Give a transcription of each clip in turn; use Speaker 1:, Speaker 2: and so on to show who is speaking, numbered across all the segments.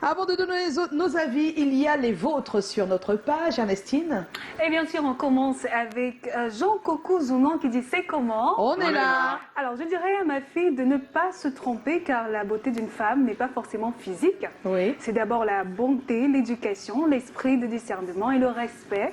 Speaker 1: Avant de donner nos avis, il y a les vôtres sur notre page, Ernestine.
Speaker 2: Et bien sûr, on commence avec Jean Coco Zounan qui dit « C'est comment ?»
Speaker 1: On est là.
Speaker 2: Alors, je dirais à ma fille de ne pas se tromper car la beauté d'une femme n'est pas forcément physique.
Speaker 1: Oui.
Speaker 2: C'est d'abord la bonté, l'éducation, l'esprit de discernement et le respect.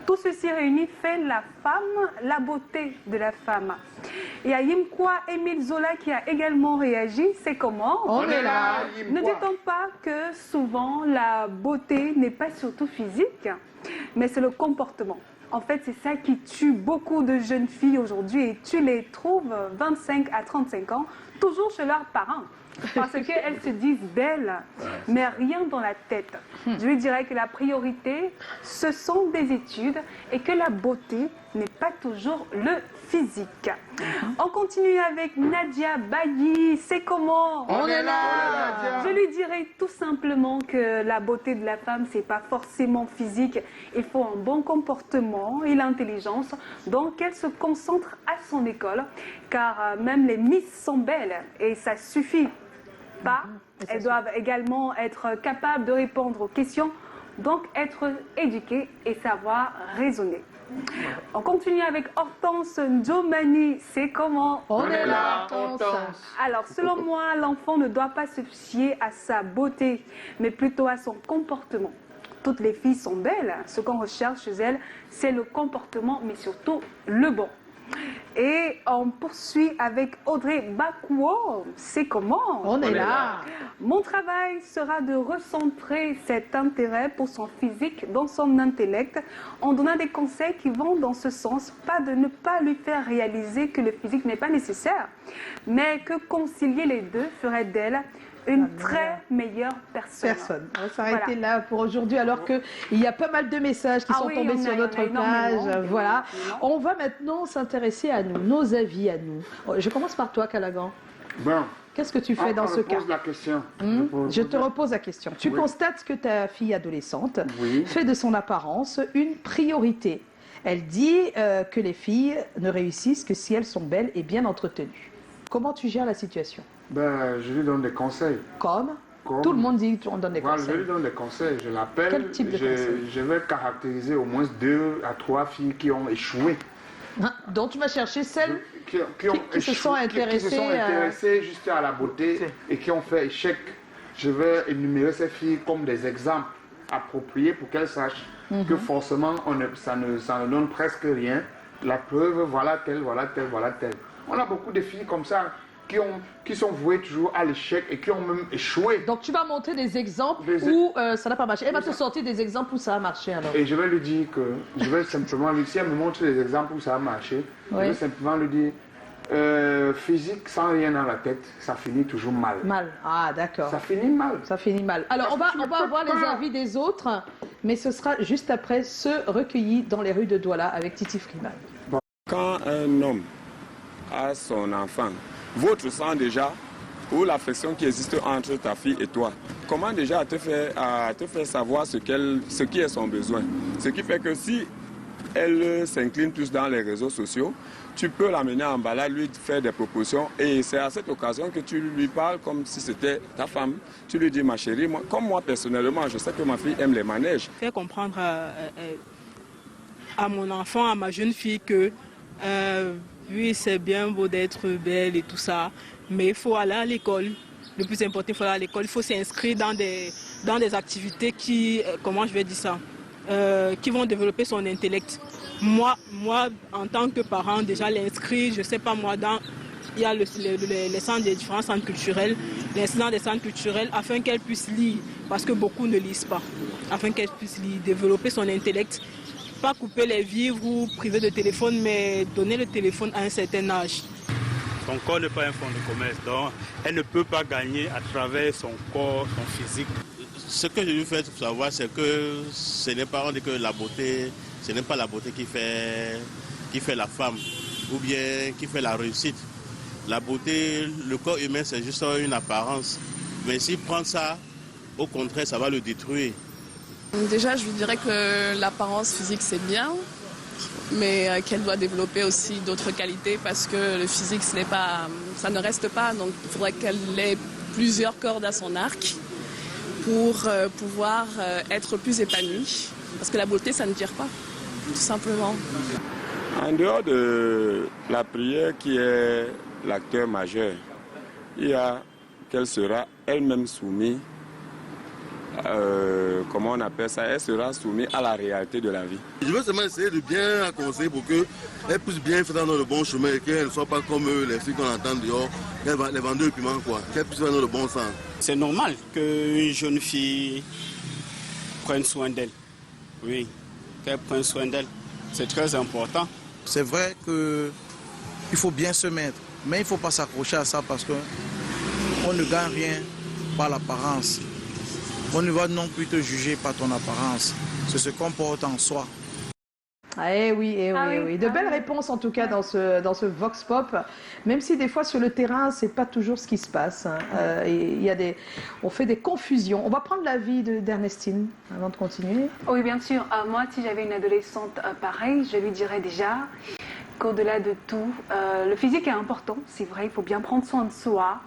Speaker 2: Tout ceci réuni fait la femme, la beauté de la femme. Et à Yimkwa, Émile Zola qui a également réagi, c'est comment?
Speaker 1: On est là.
Speaker 2: Ne dit-on pas que souvent la beauté n'est pas surtout physique, mais c'est le comportement? En fait, c'est ça qui tue beaucoup de jeunes filles aujourd'hui et tu les trouves 25 à 35 ans, toujours chez leurs parents. Parce qu'elles se disent belles, mais rien dans la tête. Je lui dirais que la priorité, ce sont des études et que la beauté n'est pas toujours le physique. On continue avec Nadia Bailly. C'est comment?
Speaker 1: On est là.
Speaker 2: Je lui dirais tout simplement que la beauté de la femme, c'est pas forcément physique. Il faut un bon comportement et l'intelligence. Donc, elle se concentre à son école, car même les Miss sont belles et ça suffit pas. Elles doivent également être capables de répondre aux questions, donc être éduquées et savoir raisonner. On continue avec Hortense Ndjomani. C'est comment?
Speaker 1: On est là, Hortense.
Speaker 2: Alors, selon moi, l'enfant ne doit pas se fier à sa beauté, mais plutôt à son comportement. Toutes les filles sont belles. Ce qu'on recherche chez elles, c'est le comportement, mais surtout le bon. Et on poursuit avec Audrey Bakuo. C'est comment?
Speaker 1: On est là.
Speaker 2: Mon travail sera de recentrer cet intérêt pour son physique dans son intellect en donnant des conseils qui vont dans ce sens, pas de ne pas lui faire réaliser que le physique n'est pas nécessaire, mais que concilier les deux ferait d'elle une très meilleure personne.
Speaker 1: On va s'arrêter là pour aujourd'hui alors qu'il y a pas mal de messages qui sont tombés sur notre page. Voilà. On va maintenant s'intéresser à nous, nos avis à nous. Je commence par toi, Callaghan.
Speaker 3: Bon.
Speaker 1: Qu'est-ce que tu fais dans ce cas?
Speaker 3: La question.
Speaker 1: Je te repose la question. Tu constates que ta fille adolescente fait de son apparence une priorité. Elle dit que les filles ne réussissent que si elles sont belles et bien entretenues. Comment tu gères la situation?
Speaker 3: Ben, je lui donne des conseils.
Speaker 1: Comme tout le monde dit qu'on donne des conseils.
Speaker 3: Je lui donne des conseils. Je l'appelle.
Speaker 1: Quel type de conseils?
Speaker 3: Je vais caractériser au moins 2 à 3 filles qui ont échoué.
Speaker 1: Donc tu vas chercher celles qui se sont intéressées,
Speaker 3: qui se sont intéressées juste à la beauté et qui ont fait échec. Je vais énumérer ces filles comme des exemples appropriés pour qu'elles sachent que forcément ça ne donne presque rien. La preuve, voilà telle, voilà telle, voilà telle. On a beaucoup de filles comme ça qui sont vouées toujours à l'échec et qui ont même échoué.
Speaker 1: Donc tu vas montrer des exemples où ça n'a pas marché. Elle va te sortir des exemples où ça a marché alors.
Speaker 3: Et je vais lui dire que, je vais simplement lui dire, si elle me montre des exemples où ça a marché, je vais simplement lui dire, physique sans rien dans la tête, ça finit toujours mal.
Speaker 1: Mal, ah d'accord.
Speaker 3: Ça finit mal.
Speaker 1: Ça finit mal. Alors on va avoir les avis des autres, mais ce sera juste après ceux recueillis dans les rues de Douala avec Titi Freeman.
Speaker 4: Bon. Quand un homme a son enfant, votre sang déjà, ou l'affection qui existe entre ta fille et toi, comment déjà te faire savoir ce qui est son besoin? Ce qui fait que si elle s'incline plus dans les réseaux sociaux, tu peux l'amener en balade, lui faire des propositions et c'est à cette occasion que tu lui parles comme si c'était ta femme. Tu lui dis, ma chérie, comme moi personnellement, je sais que ma fille aime les manèges.
Speaker 5: Faire comprendre à mon enfant, à ma jeune fille que oui, c'est bien beau d'être belle et tout ça, mais il faut aller à l'école. Le plus important, il faut aller à l'école. Il faut s'inscrire dans des activités qui, comment je vais dire ça, qui vont développer son intellect. Moi, en tant que parent, déjà l'inscrire, je ne sais pas moi, il y a les centres des différents centres culturels, l'incident des centres culturels, afin qu'elle puisse lire, parce que beaucoup ne lisent pas, afin qu'elle puisse lire, développer son intellect. Pas couper les vivres ou priver de téléphone, mais donner le téléphone à un certain âge.
Speaker 6: Son corps n'est pas un fonds de commerce, donc elle ne peut pas gagner à travers son corps, son physique.
Speaker 7: Ce que je lui fais savoir, c'est que ce n'est pas, on dit que la beauté, ce n'est pas la beauté qui fait la femme ou bien qui fait la réussite. La beauté, le corps humain, c'est juste une apparence. Mais s'il prend ça, au contraire, ça va le détruire.
Speaker 8: Déjà, je lui dirais que l'apparence physique, c'est bien, mais qu'elle doit développer aussi d'autres qualités parce que le physique, ça ne reste pas. Donc, il faudrait qu'elle ait plusieurs cordes à son arc. pour pouvoir être plus épanouie. Parce que la beauté, ça ne tire pas, tout simplement.
Speaker 4: En dehors de la prière qui est l'acteur majeur, il y a qu'elle sera elle-même soumise, comment on appelle ça, elle sera soumise à la réalité de la vie.
Speaker 9: Je veux seulement essayer de bien la conseiller pour qu'elle puisse bien faire dans le bon chemin et qu'elle ne soit pas comme les filles qu'on entend dehors, les vendeurs de piment, quoi. Qu'elle puisse faire dans le bon sens.
Speaker 6: C'est normal qu'une jeune fille prenne soin d'elle. Oui, qu'elle prenne soin d'elle. C'est très important.
Speaker 10: C'est vrai qu'il faut bien se mettre, mais il ne faut pas s'accrocher à ça parce qu'on ne gagne rien par l'apparence. On ne va non plus te juger par ton apparence. C'est ce qu'on porte en soi.
Speaker 1: Eh oui, oui. De belles réponses en tout cas dans ce Vox Pop, même si des fois sur le terrain, c'est pas toujours ce qui se passe. Hein. On fait des confusions. On va prendre l'avis d'Ernestine avant de continuer.
Speaker 2: Oui, bien sûr. Moi, si j'avais une adolescente pareille, je lui dirais déjà qu'au-delà de tout, le physique est important, c'est vrai, il faut bien prendre soin de soi,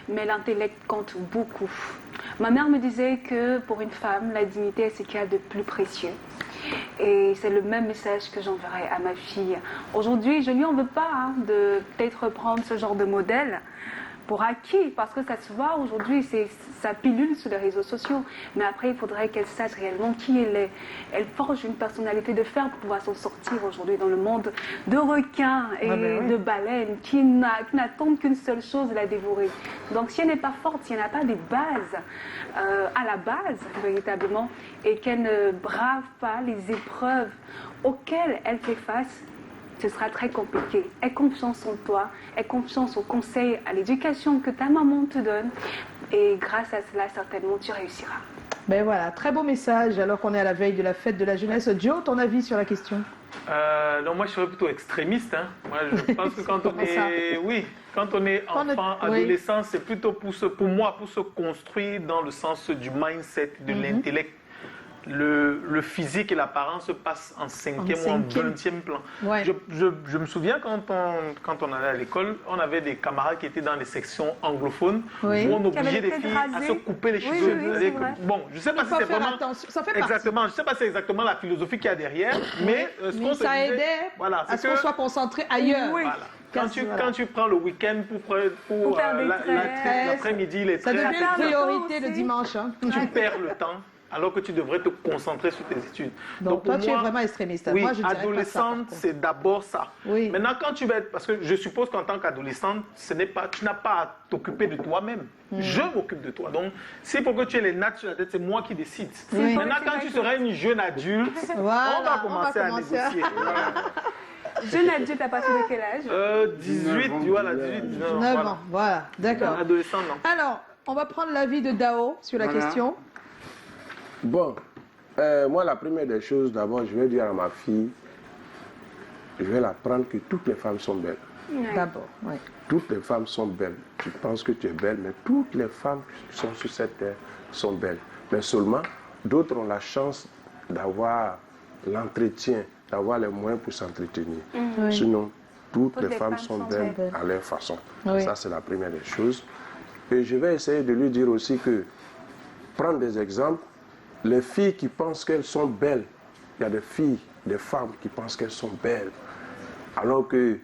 Speaker 2: mais l'intellect compte beaucoup. Ma mère me disait que pour une femme, la dignité est ce qu'il y a de plus précieux. Et c'est le même message que j'enverrai à ma fille. Aujourd'hui, je ne lui en veux pas de peut-être prendre ce genre de modèle pour acquis, parce que ça se voit aujourd'hui, ça pilule sur les réseaux sociaux. Mais après, il faudrait qu'elle sache réellement qui elle est. Elle forge une personnalité de fer pour pouvoir s'en sortir aujourd'hui dans le monde de requins et de baleines qui n'attendent qu'une seule chose, la dévorer. Donc si elle n'est pas forte, si elle n'a pas des bases, à la base, véritablement, et qu'elle ne brave pas les épreuves auxquelles elle fait face, ce sera très compliqué. Aie confiance en toi, aie confiance aux conseils, à l'éducation que ta maman te donne. Et grâce à cela, certainement, tu réussiras.
Speaker 1: Ben voilà, très beau message alors qu'on est à la veille de la fête de la jeunesse. Joe, ton avis sur la question?
Speaker 11: Non, moi je serais plutôt extrémiste. Hein. Moi je pense que quand on est, quand on est enfant, adolescent, c'est plutôt pour se construire dans le sens du mindset, de l'intellect. Le physique et l'apparence passent en 5e ou en 20e plan. Ouais. Je me souviens quand on allait à l'école, on avait des camarades qui étaient dans les sections anglophones où on obligeait les filles à se couper les cheveux. Bon, je ne sais pas si c'est vraiment exactement, je sais pas si c'est exactement la philosophie qu'il y a derrière, mais ce qu'on
Speaker 1: ça aidait à ce qu'on soit concentré ailleurs.
Speaker 11: Oui. Voilà. Quand tu prends le week-end pour l'après-midi, les
Speaker 1: ça devient une priorité le dimanche. Hein.
Speaker 11: Tu perds le temps. Alors que tu devrais te concentrer sur tes études.
Speaker 1: Donc toi, tu es vraiment extrémiste.
Speaker 11: Oui,
Speaker 1: moi, je
Speaker 11: adolescente, c'est d'abord ça. Oui. Maintenant, quand tu vas être... Parce que je suppose qu'en tant qu'adolescente, tu n'as pas à t'occuper de toi-même. Je m'occupe de toi. Donc, c'est pour que tu aies les nattes sur la tête, c'est moi qui décide. Oui. Maintenant, quand tu seras une jeune adulte, on va commencer à négocier.
Speaker 2: Jeune adulte, à partir de quel âge
Speaker 11: 18, voilà, 18,
Speaker 1: 19 ans. Voilà, d'accord.
Speaker 11: Adolescent, non.
Speaker 1: Alors, on va prendre l'avis de Dao sur la question.
Speaker 12: Bon, moi, la première des choses, d'abord, je vais dire à ma fille, je vais l'apprendre que toutes les femmes sont belles.
Speaker 1: D'abord, oui.
Speaker 12: Toutes les femmes sont belles. Tu penses que tu es belle, mais toutes les femmes qui sont sur cette terre sont belles. Mais seulement, d'autres ont la chance d'avoir l'entretien, d'avoir les moyens pour s'entretenir. Sinon, toutes les femmes sont belles à leur façon. Oui. Ça, c'est la première des choses. Et je vais essayer de lui dire aussi que, prendre des exemples, les filles qui pensent qu'elles sont belles, il y a des filles, des femmes qui pensent qu'elles sont belles, alors que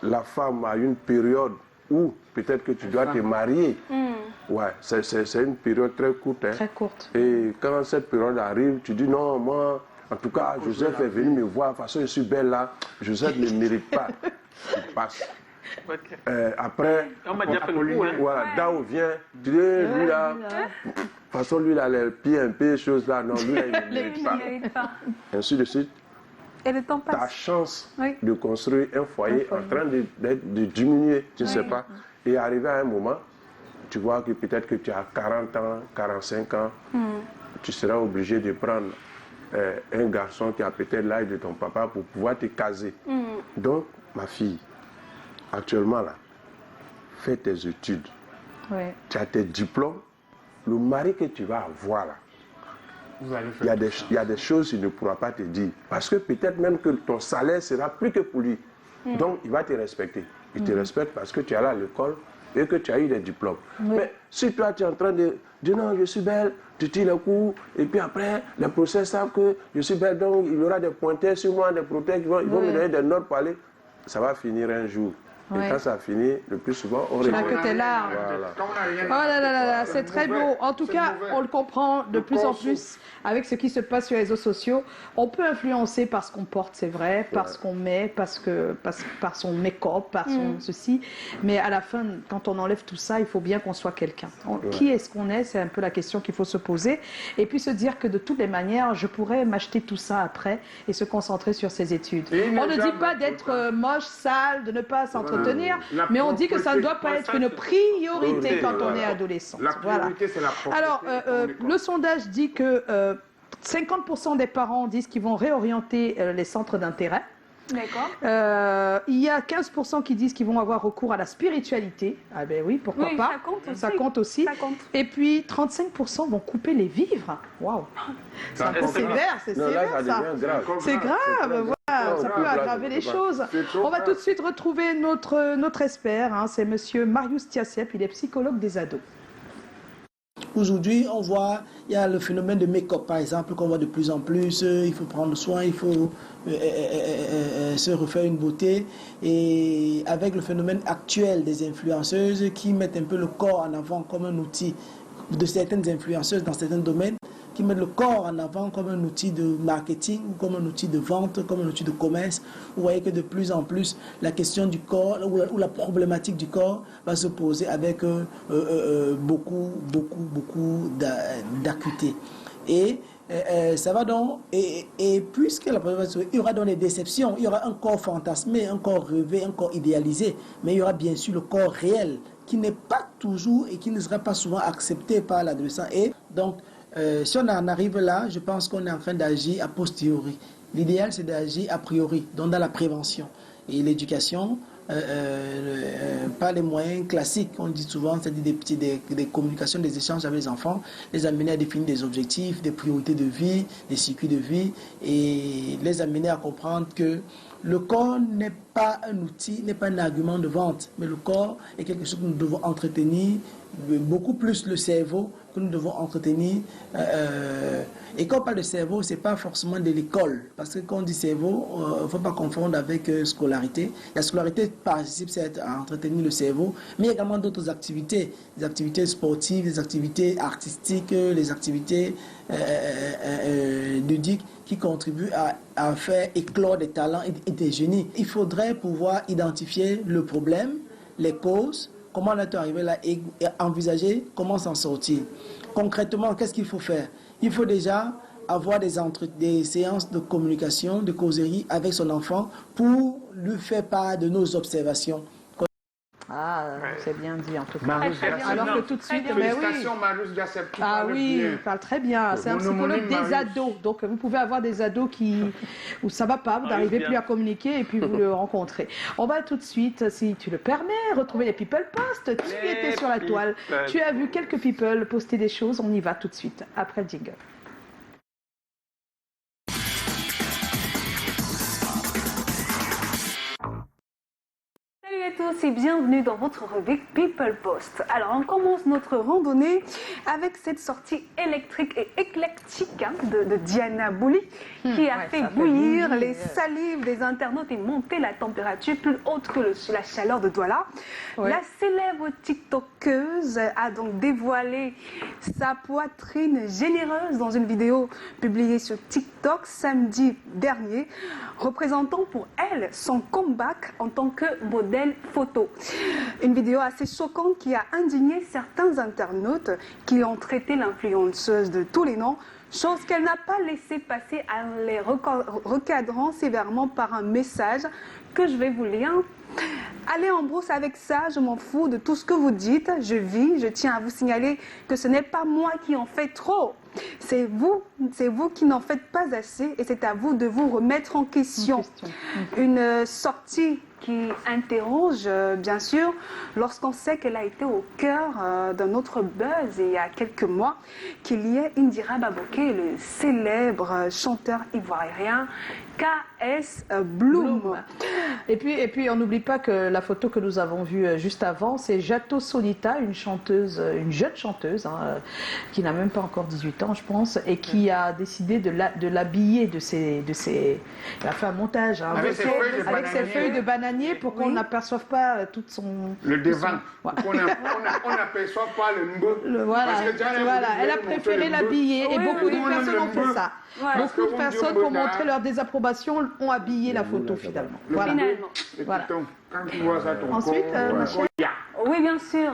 Speaker 12: la femme a une période où peut-être que tu dois te marier. Ouais, c'est une période très courte. Hein.
Speaker 1: Très courte.
Speaker 12: Et quand cette période arrive, tu dis non, moi, en tout cas, Joseph est venu me voir, de toute façon, je suis belle là, Joseph ne mérite pas. Il passe. Après, voilà, Dao vient, tu dis, lui là, de toute façon, lui là, les pieds un peu, choses là, non, lui là, il ne mérite pas. Ainsi de suite.
Speaker 2: Et le temps passe.
Speaker 12: Ta chance de construire un foyer en train de diminuer, tu ne sais pas. Et arriver à un moment, tu vois que peut-être que tu as 40 ans, 45 ans, tu seras obligé de prendre un garçon qui a peut-être l'âge de ton papa pour pouvoir te caser. Donc, ma fille, actuellement, là, fais tes études. Tu as tes diplômes. Le mari que tu vas avoir, là, il y a des choses qu'il ne pourra pas te dire. Parce que peut-être même que ton salaire sera plus que pour lui. Donc, il va te respecter. Il te respecte parce que tu es allé à l'école, et que tu as eu des diplômes. Oui. Mais si toi, tu es en train de dire non, je suis belle, tu tires le coup, et puis après, les procès savent que je suis belle, donc il y aura des pointeurs sur moi, des protèges, ils vont me donner des notes pour aller. Ça va finir un jour. Et quand ça finit, le plus souvent, on
Speaker 1: regarde. Que t'es là. Voilà. Oh là là là là, c'est très beau. En tout cas, on le comprend de plus en plus avec ce qui se passe sur les réseaux sociaux. On peut influencer par ce qu'on porte, c'est vrai, par ce qu'on met, par son make-up, par son ceci. Mais à la fin, quand on enlève tout ça, il faut bien qu'on soit quelqu'un. Qui est-ce qu'on est? C'est un peu la question qu'il faut se poser. Et puis se dire que de toutes les manières, je pourrais m'acheter tout ça après et se concentrer sur ses études. On ne dit pas d'être moche, sale, de ne pas s'entretenir. Mais on dit que ça ne doit pas être une priorité quand on est adolescent.
Speaker 3: La priorité, c'est la propreté.
Speaker 1: Alors, le sondage dit que 50% des parents disent qu'ils vont réorienter les centres d'intérêt.
Speaker 2: D'accord.
Speaker 1: Il y a 15% qui disent qu'ils vont avoir recours à la spiritualité. Ah ben oui, pourquoi pas. Ça compte aussi. Ça compte. Et puis 35% vont couper les vivres. Waouh. C'est sévère, c'est sévère ça. C'est grave, voilà, ça peut aggraver les choses. On va tout de suite retrouver notre expert, hein, c'est monsieur Marius Tiassep, il est psychologue des ados.
Speaker 13: Aujourd'hui, on voit, il y a le phénomène de make-up, par exemple, qu'on voit de plus en plus. Il faut prendre soin, il faut se refaire une beauté. Et avec le phénomène actuel des influenceuses qui mettent un peu le corps en avant comme un outil, de certaines influenceuses dans certains domaines, qui mettent le corps en avant comme un outil de marketing, ou comme un outil de vente, comme un outil de commerce. Vous voyez que de plus en plus, la question du corps ou la problématique du corps va se poser avec beaucoup d'acuité. Et ça va donc, et puisque la problématique, il y aura donc des déceptions, il y aura un corps fantasmé, un corps rêvé, un corps idéalisé, mais il y aura bien sûr le corps réel qui n'est pas toujours et qui ne sera pas souvent accepté par l'adolescent. Et donc, si on en arrive là, je pense qu'on est en train d'agir a posteriori. L'idéal, c'est d'agir a priori, donc dans la prévention. Et l'éducation, par les moyens classiques, on dit souvent, c'est-à-dire des communications, des échanges avec les enfants, les amener à définir des objectifs, des priorités de vie, des circuits de vie, et les amener à comprendre que le corps n'est pas un outil, n'est pas un argument de vente, mais le corps est quelque chose que nous devons entretenir, beaucoup plus le cerveau que nous devons entretenir. Et quand on parle de cerveau, ce n'est pas forcément de l'école, parce que quand on dit cerveau, il ne faut pas confondre avec scolarité. La scolarité participe à entretenir le cerveau, mais il y a également d'autres activités, des activités sportives, des activités artistiques, les activités ludiques qui contribuent à faire éclore des talents et des génies. Il faudrait pouvoir identifier le problème, les causes, comment on est arrivé là et envisager comment s'en sortir. Concrètement, qu'est-ce qu'il faut faire? Il faut déjà avoir des séances de communication, de causerie avec son enfant pour lui faire part de nos observations.
Speaker 1: Ah, c'est bien dit en tout cas.
Speaker 3: Alors que tout de suite, félicitations Marius Tiassep.
Speaker 1: Ah oui, il parle très bien. C'est un psychologue des ados. Donc vous pouvez avoir des ados où ça va pas, vous n'arrivez plus à communiquer et puis vous le rencontrez. On va tout de suite, si tu le permets, retrouver les people posts. Tu étais sur la toile, tu as vu quelques people poster des choses. On y va tout de suite après le jingle.
Speaker 2: Salut à tous et bienvenue dans votre rubrique People Post. Alors on commence notre randonnée avec cette sortie électrique et éclectique de Diana Bouli qui a fait bouillir les salives des internautes et monter la température plus haute que la chaleur de Douala. La célèbre TikTokeuse a donc dévoilé sa poitrine généreuse dans une vidéo publiée sur TikTok samedi dernier, représentant pour elle son comeback en tant que modèle photo. Une vidéo assez choquante qui a indigné certains internautes qui ont traité l'influenceuse de tous les noms, chose qu'elle n'a pas laissé passer en les recadrant sévèrement par un message que je vais vous lire. Allez en brousse avec ça, je m'en fous de tout ce que vous dites, je vis, je tiens à vous signaler que ce n'est pas moi qui en fais trop. C'est vous qui n'en faites pas assez et c'est à vous de vous remettre en question. Une sortie qui interroge, bien sûr, lorsqu'on sait qu'elle a été au cœur d'un autre buzz il y a quelques mois, qu'il y ait Indira Baboké, le célèbre chanteur ivoirien KS Bloom.
Speaker 1: Et puis on n'oublie pas que la photo que nous avons vue juste avant, c'est Jato Sonita, une jeune chanteuse, hein, qui n'a même pas encore 18 ans, je pense, et qui a décidé de l'habiller elle a fait un montage, hein, avec ses feuilles de bananier pour qu'on n'aperçoive pas toute son...
Speaker 3: Le devant, on n'aperçoit pas le mot.
Speaker 1: Voilà, elle a préféré l'habiller et beaucoup de personnes ont fait ça. Beaucoup de personnes, pour montrer leur désapprobation, ont habillé la photo finalement. Voilà. Ensuite,
Speaker 2: oui, bien sûr.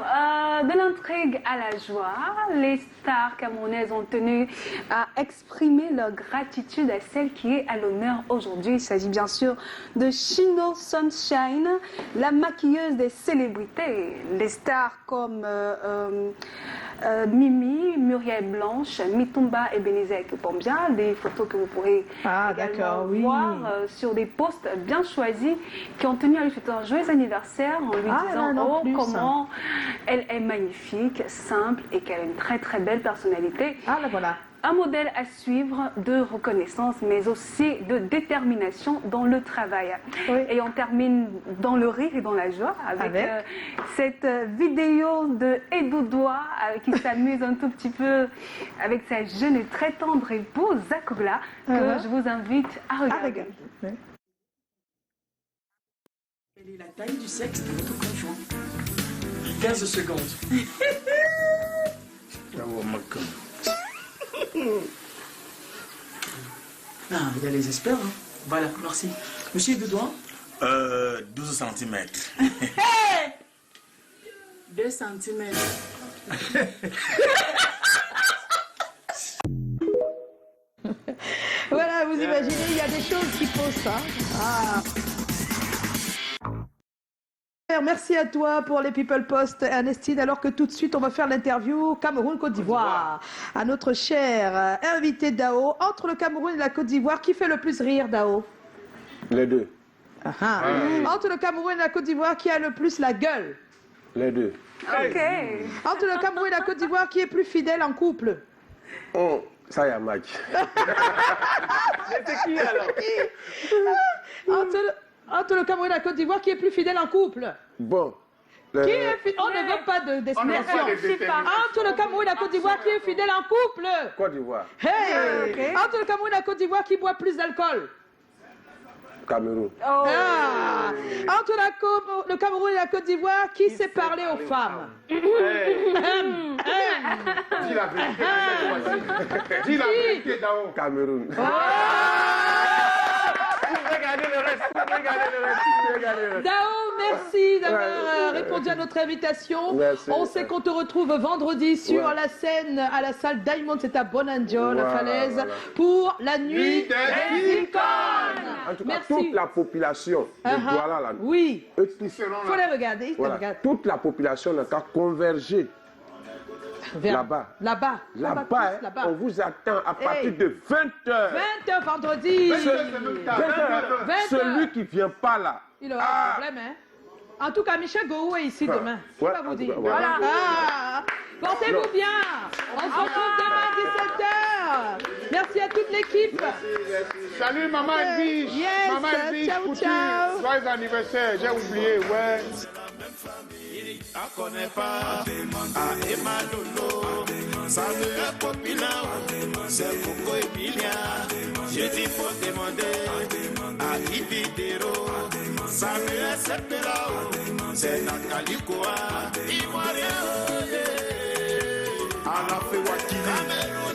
Speaker 2: De l'intrigue à la joie, les stars camerounaises ont tenu à exprimer leur gratitude à celle qui est à l'honneur aujourd'hui. Il s'agit bien sûr de Chino Sunshine, la maquilleuse des célébrités. Les stars comme Mimi, Muriel Blanche, Mitumba et Benizek Pombia, des photos que vous pourrez également voir sur des posts bien choisis qui ont tenu à lui souhaiter un joyeux anniversaire en lui disant comment elle est magnifique, simple et qu'elle a une très très belle personnalité. Un modèle à suivre de reconnaissance, mais aussi de détermination dans le travail. Et on termine dans le rire et dans la joie avec cette vidéo de Edoudoua qui s'amuse un tout petit peu avec sa jeune et très tendre épouse, Zakoula, que je vous invite à regarder.
Speaker 14: Quelle est la taille du sexe de votre conjoint? 15 secondes. Il y a les experts. Hein. Voilà, merci. Monsieur Doudouin
Speaker 15: 12 cm.
Speaker 14: 2 cm.
Speaker 1: Voilà, vous imaginez, il y a des choses qui posent ça. Merci à toi pour les People Post, Ernestine, alors que tout de suite on va faire l'interview Cameroun-Côte d'Ivoire à notre cher invité Dao. Entre le Cameroun et la Côte d'Ivoire, qui fait le plus rire, Dao?
Speaker 12: Les deux.
Speaker 1: Entre le Cameroun et la Côte d'Ivoire, qui a le plus la gueule?
Speaker 12: Les deux.
Speaker 1: Entre le Cameroun et la Côte d'Ivoire, qui est plus fidèle en couple?
Speaker 12: Ça y a Mike.
Speaker 11: C'était qui alors?
Speaker 1: Entre le Cameroun et la Côte d'Ivoire, qui est plus fidèle en couple?
Speaker 12: Bon.
Speaker 1: On ne veut pas de destination. Entre le Cameroun et la Côte d'Ivoire, qui est fidèle en couple?
Speaker 12: Côte d'Ivoire.
Speaker 1: Entre le Cameroun et la Côte d'Ivoire, qui boit plus d'alcool?
Speaker 12: Cameroun.
Speaker 1: Entre le Cameroun et la Côte d'Ivoire, qui sait parler aux femmes?
Speaker 3: Dis la vérité. Dis la vérité, Dao.
Speaker 12: Cameroun.
Speaker 1: Dao, merci d'avoir répondu à notre invitation.
Speaker 12: Merci.
Speaker 1: On sait qu'on te retrouve vendredi sur la scène à la salle Diamond, c'est à Bonanjo, la falaise, pour la nuit des icônes.
Speaker 12: En tout cas, toute la population de Douala, là,
Speaker 1: faut les regarder.
Speaker 12: Toute la population n'a qu'à converger là-bas.
Speaker 1: Là-bas,
Speaker 12: on vous attend à partir de 20h.
Speaker 1: 20h vendredi.
Speaker 12: Celui qui ne vient pas là.
Speaker 1: Il aura un problème, hein. En tout cas, Michel Gou est ici demain. Je vais vous dire. Portez-vous bien. On se retrouve demain à 17h. Merci à toute l'équipe.
Speaker 3: Salut Maman Edwige. Maman Edwige,
Speaker 1: ciao.
Speaker 3: Joyeux anniversaire, j'ai oublié,
Speaker 16: On connaît pas Emma Lolo, ça me est populaire, c'est Coco et Bilia. Je dis faut demander à Ibidero, ça me est Sepera, c'est Nathalie Koa, Ivoirien, à la Fewakili.